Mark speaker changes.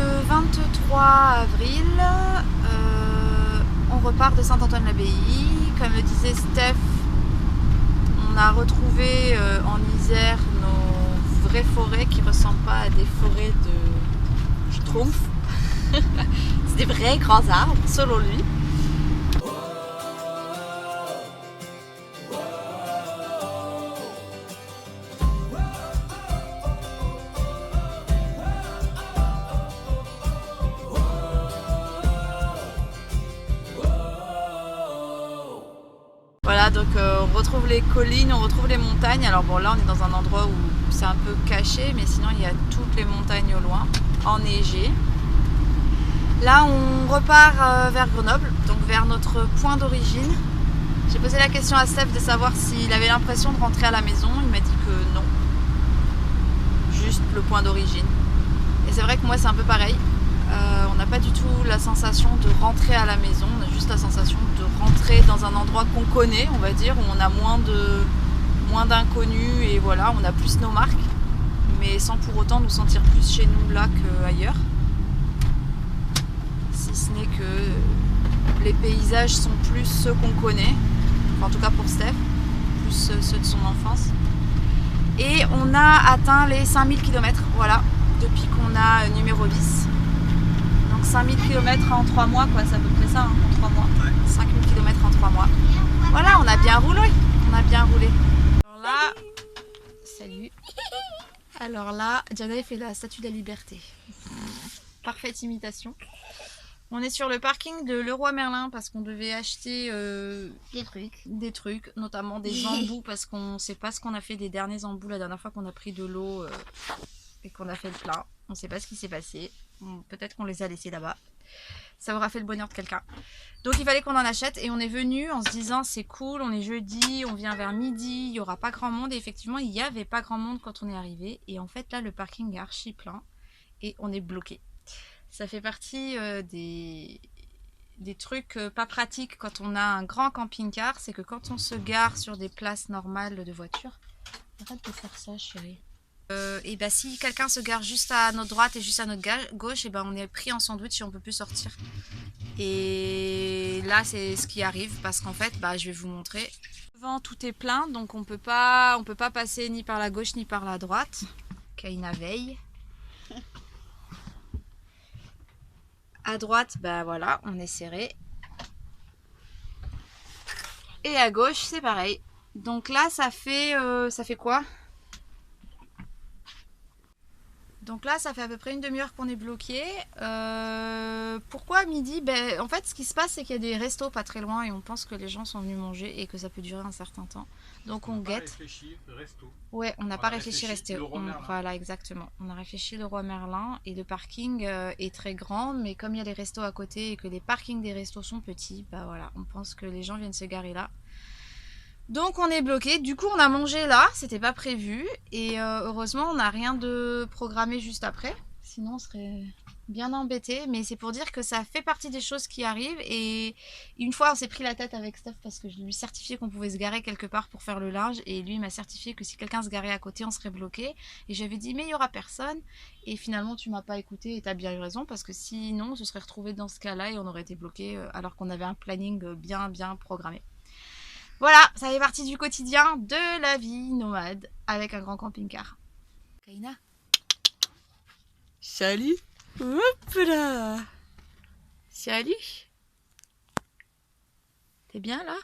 Speaker 1: le 23 avril, on repart de Saint-Antoine-l'Abbaye. Comme le disait Steph, on a retrouvé en Isère nos vraies forêts qui ne ressemblent pas à des forêts de Schtroumpf. C'est des vrais grands arbres, selon lui. Voilà, donc on retrouve les collines, on retrouve les montagnes. Alors bon, là on est dans un endroit où c'est un peu caché, mais sinon il y a toutes les montagnes au loin, enneigées. Là on repart vers Grenoble, donc vers notre point d'origine. J'ai posé la question à Steph de savoir s'il avait l'impression de rentrer à la maison. Il m'a dit que non, juste le point d'origine. Et c'est vrai que moi c'est un peu pareil. On n'a pas du tout la sensation de rentrer à la maison, on a juste la sensation de rentrer dans un endroit qu'on connaît, on va dire, où on a moins d'inconnus et voilà, on a plus nos marques, mais sans pour autant nous sentir plus chez nous là qu'ailleurs. Si ce n'est que les paysages sont plus ceux qu'on connaît, enfin, en tout cas pour Steph, plus ceux de son enfance. Et on a atteint les 5000 km, voilà, depuis qu'on a numéro 10. 5000 km en 3 mois, quoi, c'est à peu près ça, hein, en 3 mois. Ouais. 5000 km en 3 mois. Voilà, on a bien roulé. On a bien roulé. Alors là, salut. Alors là, Diana fait la statue de la liberté. Parfaite imitation. On est sur le parking de Leroy Merlin parce qu'on devait acheter des trucs, notamment des embouts parce qu'on ne sait pas ce qu'on a fait des derniers embouts la dernière fois qu'on a pris de l'eau et qu'on a fait le plein. On ne sait pas ce qui s'est passé. Peut-être qu'on les a laissés là-bas. Ça aura fait le bonheur de quelqu'un. Donc il fallait qu'on en achète et on est venu en se disant c'est cool, on est jeudi, on vient vers midi, il n'y aura pas grand monde. Et effectivement, il n'y avait pas grand monde quand on est arrivé. Et en fait, là, le parking est archi plein et on est bloqué. Ça fait partie des trucs pas pratiques quand on a un grand camping-car. C'est que quand on se gare sur des places normales de voiture... Arrête de faire ça, chérie. Et bah si quelqu'un se gare juste à notre droite et juste à notre gauche, et bah on est pris en sandwich et on peut plus sortir. Et là c'est ce qui arrive parce qu'en fait bah je vais vous montrer. Devant tout est plein donc on peut pas passer ni par la gauche ni par la droite. Kaina veille. À droite bah voilà on est serré. Et à gauche c'est pareil. Donc là ça fait quoi ? Donc là, ça fait à peu près une demi-heure qu'on est bloqué. Pourquoi à midi ? Ben, en fait, ce qui se passe, c'est qu'il y a des restos pas très loin et on pense que les gens sont venus manger et que ça peut durer un certain temps. Donc on guette. On n'a pas réfléchi resto. Ouais, on n'a pas réfléchi resto. Voilà, exactement. On a réfléchi le Roi Merlin et le parking est très grand, mais comme il y a les restos à côté et que les parkings des restos sont petits, bah voilà, on pense que les gens viennent se garer là. Donc on est bloqué, du coup on a mangé là, c'était pas prévu et heureusement on n'a rien de programmé juste après, sinon on serait bien embêté, mais c'est pour dire que ça fait partie des choses qui arrivent et une fois on s'est pris la tête avec Steph parce que je lui certifiais qu'on pouvait se garer quelque part pour faire le linge et lui il m'a certifié que si quelqu'un se garait à côté on serait bloqué et j'avais dit mais il y aura personne et finalement tu m'as pas écouté et t'as bien eu raison parce que sinon on se serait retrouvé dans ce cas là et on aurait été bloqué alors qu'on avait un planning bien programmé. Voilà, ça fait partie du quotidien de la vie nomade avec un grand camping-car. Kaina. Salut. Hop là. Salut. T'es bien là ?